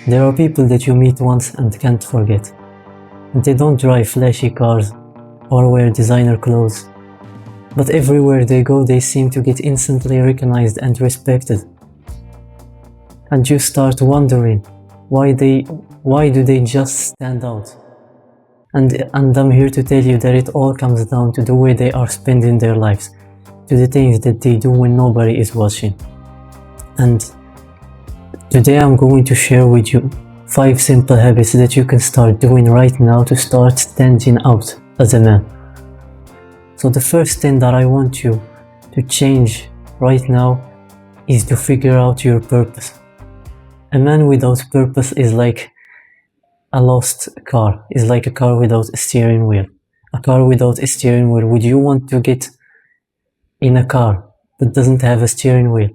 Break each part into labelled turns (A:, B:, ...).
A: There are people that you meet once and can't forget, and they don't drive flashy cars or wear designer clothes, but everywhere they go they seem to get instantly recognized and respected. And you start wondering why do they just stand out? And I'm here to tell you that it all comes down to the way they are spending their lives, to the things that they do when nobody is watching. And today I'm going to share with you 5 simple habits that you can start doing right now to start standing out as a man. So the first thing that I want you to change right now is to figure out your purpose. A man without purpose is like a lost car, is like a car without a steering wheel. A car without a steering wheel, would you want to get in a car that doesn't have a steering wheel?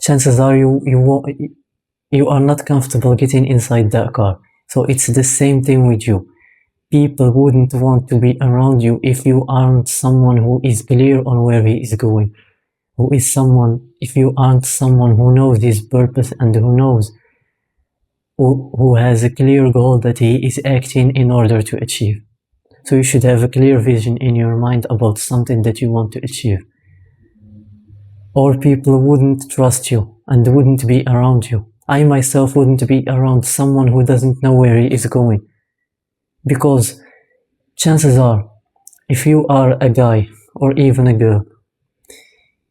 A: Chances are you are not comfortable getting inside that car. So it's the same thing with you. People wouldn't want to be around you if you aren't someone who is clear on where he is going. If you aren't someone who knows his purpose and who has a clear goal that he is acting in order to achieve. So you should have a clear vision in your mind about something that you want to achieve. Or people wouldn't trust you and wouldn't be around you. I myself wouldn't be around someone who doesn't know where he is going. Because chances are, if you are a guy or even a girl,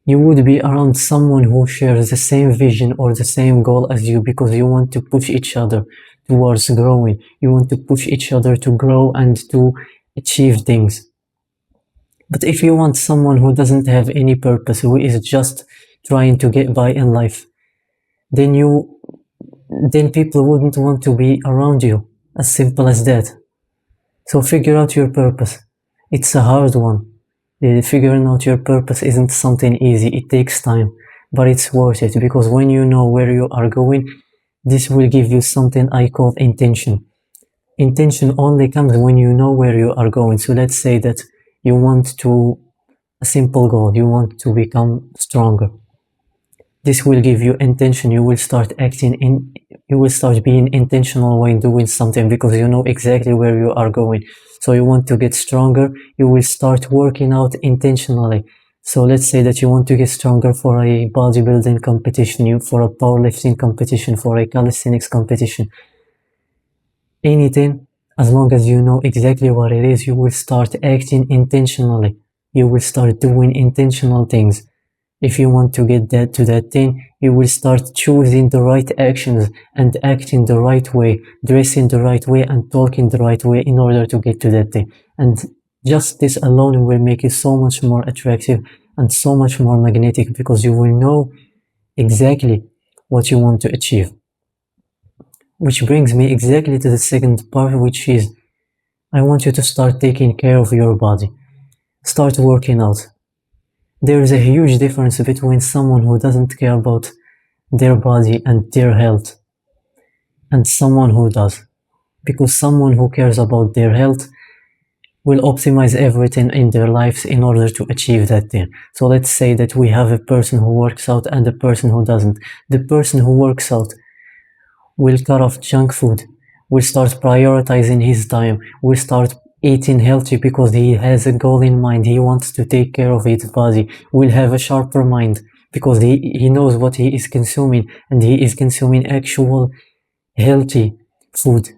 A: you would be around someone who shares the same vision or the same goal as you, because you want to push each other towards growing. You want to push each other to grow and to achieve things. But if you want someone who doesn't have any purpose, who is just trying to get by in life, then people wouldn't want to be around you. As simple as that. So figure out your purpose. It's a hard one. Figuring out your purpose isn't something easy. It takes time, but it's worth it, because when you know where you are going, this will give you something I call intention. Intention only comes when you know where you are going. So let's say that you want a simple goal, you want to become stronger. This will give you intention. You will start being intentional when doing something, because you know exactly where you are going. So you want to get stronger, you will start working out intentionally. So let's say that you want to get stronger for a bodybuilding competition, for a powerlifting competition, for a calisthenics competition. Anything, as long as you know exactly what it is, you will start acting intentionally. You will start doing intentional things. If you want to get to that thing, you will start choosing the right actions and acting the right way, dressing the right way and talking the right way in order to get to that thing. And just this alone will make it so much more attractive and so much more magnetic, because you will know exactly what you want to achieve. Which brings me exactly to the second part, which is I want you to start taking care of your body. Start working out. There is a huge difference between someone who doesn't care about their body and their health and someone who does. Because someone who cares about their health will optimize everything in their lives in order to achieve that thing. So let's say that we have a person who works out and a person who doesn't. The person who works out will cut off junk food, will start prioritizing his time, will start eating healthy because he has a goal in mind. He wants to take care of his body, will have a sharper mind because he knows what he is consuming, and he is consuming actual healthy food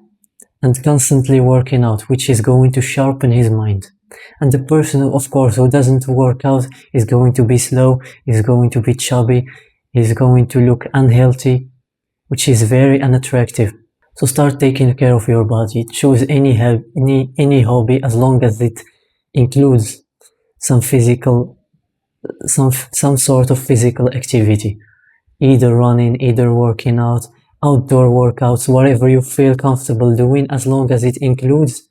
A: and constantly working out, which is going to sharpen his mind. And the person, of course, who doesn't work out is going to be slow, is going to be chubby, is going to look unhealthy, which is very unattractive. So start taking care of your body. Choose any hobby, as long as it includes some sort of physical activity, either running, either working out, outdoor workouts, whatever you feel comfortable doing, as long as it includes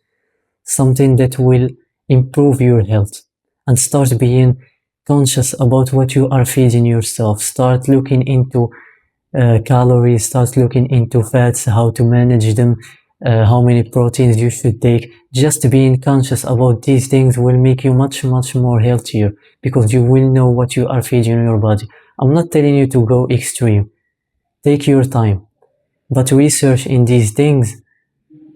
A: something that will improve your health. And start being conscious about what you are feeding yourself. Start looking into calories, start looking into fats, how to manage them, how many proteins you should take. Just being conscious about these things will make you much more healthier, because you will know what you are feeding your body. I'm not telling you to go extreme. Take your time. but research in these things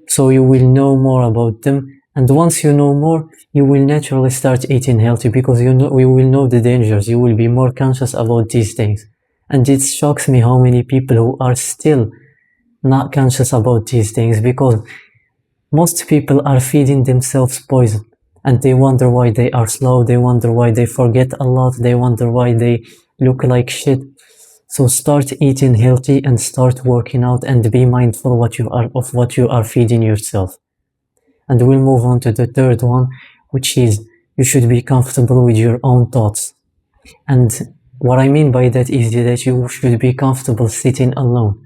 A: so you will know more about them. And once you know more, you will naturally start eating healthy because you will know the dangers. You will be more conscious about these things. And it shocks me how many people who are still not conscious about these things, because most people are feeding themselves poison, and they wonder why they are slow, they wonder why they forget a lot, they wonder why they look like shit. So start eating healthy and start working out and be mindful of what you are feeding yourself. And we'll move on to the third one, which is you should be comfortable with your own thoughts. And what I mean by that is that you should be comfortable sitting alone.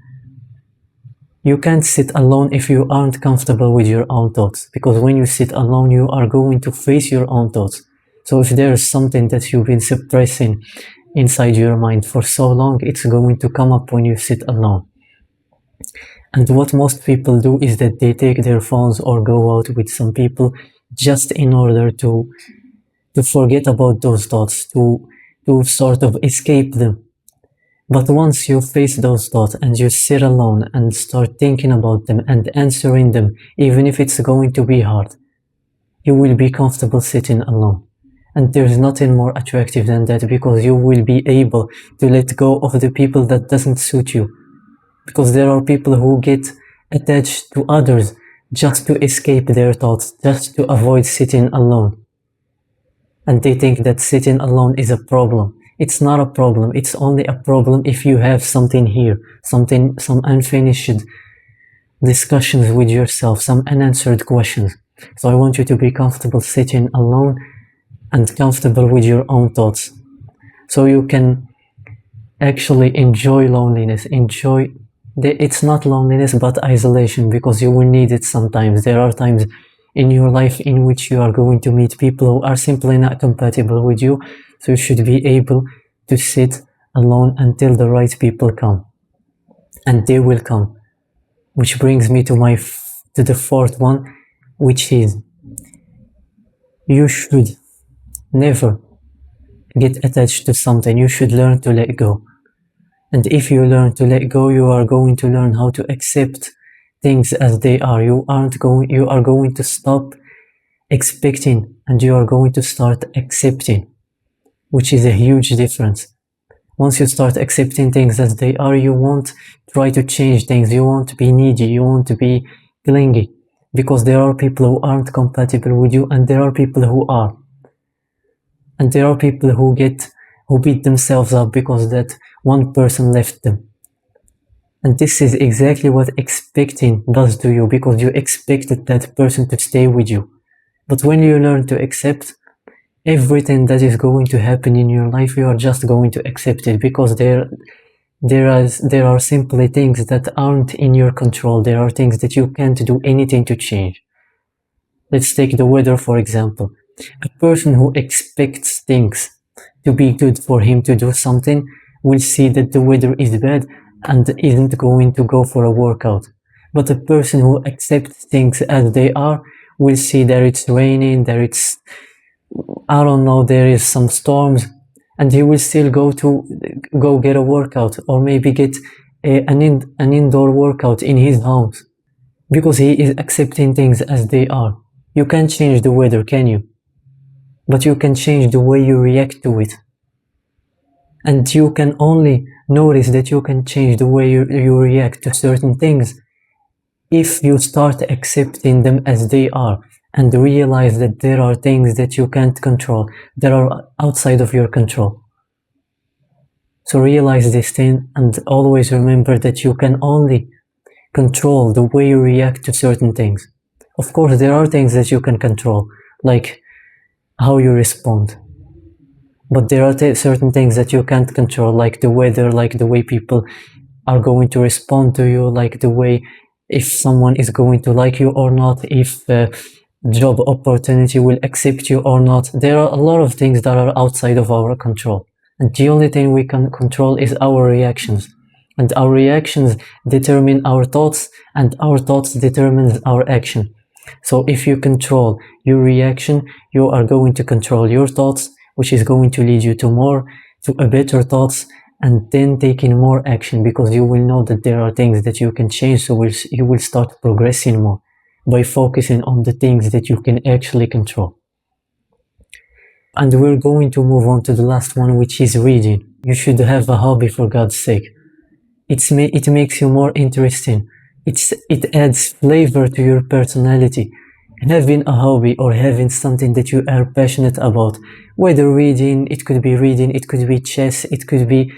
A: You can't sit alone if you aren't comfortable with your own thoughts, because when you sit alone, you are going to face your own thoughts. So if there is something that you've been suppressing inside your mind for so long, it's going to come up when you sit alone. And what most people do is that they take their phones or go out with some people just in order to forget about those thoughts, to sort of escape them. But once you face those thoughts and you sit alone and start thinking about them and answering them, even if it's going to be hard, you will be comfortable sitting alone. And there's nothing more attractive than that, because you will be able to let go of the people that doesn't suit you. Because there are people who get attached to others just to escape their thoughts, just to avoid sitting alone. And they think that sitting alone is a problem. It's not a problem. It's only a problem if you have something here, some unfinished discussions with yourself, some unanswered questions. So I want you to be comfortable sitting alone and comfortable with your own thoughts, so you can actually enjoy loneliness. It's not loneliness, but isolation, because you will need it sometimes. There are times in your life in which you are going to meet people who are simply not compatible with you. So you should be able to sit alone until the right people come. And they will come. Which brings me to the fourth one, which is you should never get attached to something. You should learn to let go. And if you learn to let go, you are going to learn how to accept things as they are. You are going to stop expecting, and you are going to start accepting, which is a huge difference. Once you start accepting things as they are, you won't try to change things. You won't be needy. You won't be clingy, because there are people who aren't compatible with you, and there are people who are. And there are people who beat themselves up because that one person left them. And this is exactly what expecting does to you, because you expected that person to stay with you. But when you learn to accept everything that is going to happen in your life, you are just going to accept it, because there are simply things that aren't in your control. There are things that you can't do anything to change. Let's take the weather, for example. A person who expects things to be good for him to do something will see that the weather is bad and isn't going to go for a workout. But a person who accepts things as they are will see that it's raining, there is some storms, and he will still go get a workout, or maybe get an indoor workout in his house, because he is accepting things as they are. You can't change the weather, can you? But you can change the way you react to it. And you can only notice that you can change the way you react to certain things if you start accepting them as they are, and realize that there are things that you can't control, that are outside of your control. So realize this thing, and always remember that you can only control the way you react to certain things. Of course, there are things that you can control, like how you respond. But there are certain things that you can't control, like the weather, like the way people are going to respond to you, like the way if someone is going to like you or not, if job opportunity will accept you or not. There are a lot of things that are outside of our control. And the only thing we can control is our reactions. And our reactions determine our thoughts, and our thoughts determine our action. So if you control your reaction, you are going to control your thoughts, which is going to lead you to better thoughts, and then taking more action, because you will know that there are things that you can change, so you will start progressing more by focusing on the things that you can actually control. And we're going to move on to the last one, which is reading. You should have a hobby, for God's sake. It makes you more interesting. It adds flavor to your personality. Having a hobby or having something that you are passionate about, whether reading, it could be chess, it could be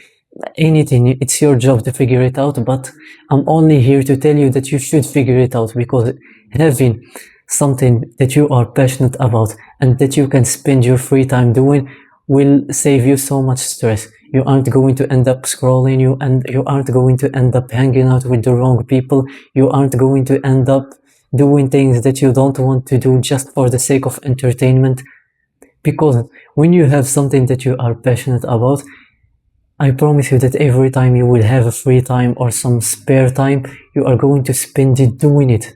A: anything. It's your job to figure it out, but I'm only here to tell you that you should figure it out, because having something that you are passionate about and that you can spend your free time doing will save you so much stress. You aren't going to end up scrolling, you aren't going to end up hanging out with the wrong people, you aren't going to end up doing things that you don't want to do just for the sake of entertainment. Because when you have something that you are passionate about, I promise you that every time you will have a free time or some spare time, you are going to spend it doing it.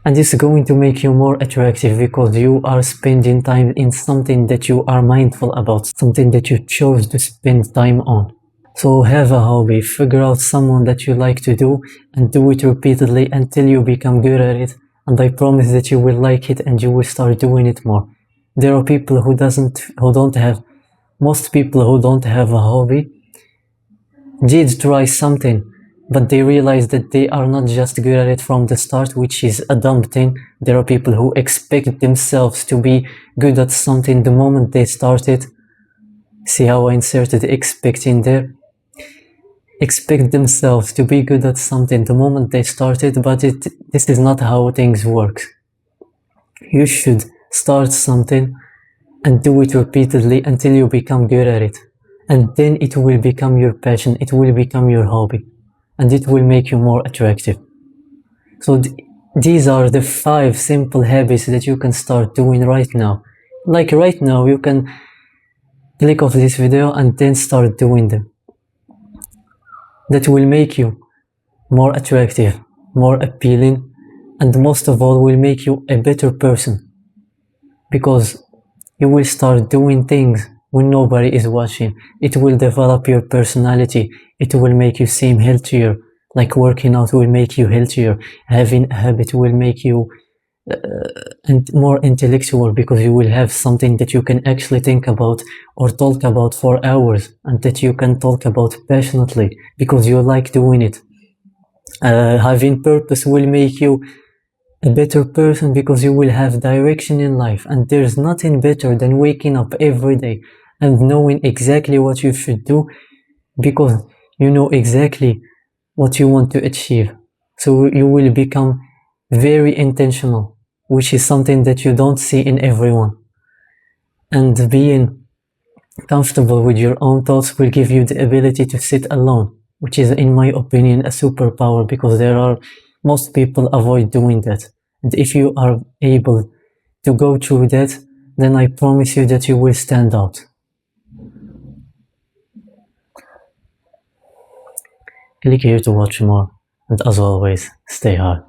A: And it's going to make you more attractive, because you are spending time in something that you are mindful about, something that you chose to spend time on. So have a hobby, figure out someone that you like to do, and do it repeatedly until you become good at it. And I promise that you will like it and you will start doing it more. There are people most people who don't have a hobby did try something, but they realize that they are not just good at it from the start, which is a dumb thing. There are people who expect themselves to be good at something the moment they started. See how I inserted expect in there? Expect themselves to be good at something the moment they started, but this is not how things work. You should start something and do it repeatedly until you become good at it. And then it will become your passion, it will become your hobby, and it will make you more attractive. So these are the 5 simple habits that you can start doing right now. Like right now, you can click off this video and then start doing them. That will make you more attractive, more appealing, and most of all will make you a better person. Because you will start doing things when nobody is watching. It will develop your personality. It will make you seem healthier. Like working out will make you healthier. Having a habit will make you more intellectual, because you will have something that you can actually think about or talk about for hours, and that you can talk about passionately because you like doing it. Having purpose will make you a better person, because you will have direction in life, and there's nothing better than waking up every day and knowing exactly what you should do, because you know exactly what you want to achieve. So you will become very intentional, which is something that you don't see in everyone. And being comfortable with your own thoughts will give you the ability to sit alone, which is, in my opinion, a superpower, because most people avoid doing that. And if you are able to go through that, then I promise you that you will stand out. Click here to watch more, and as always, stay hard.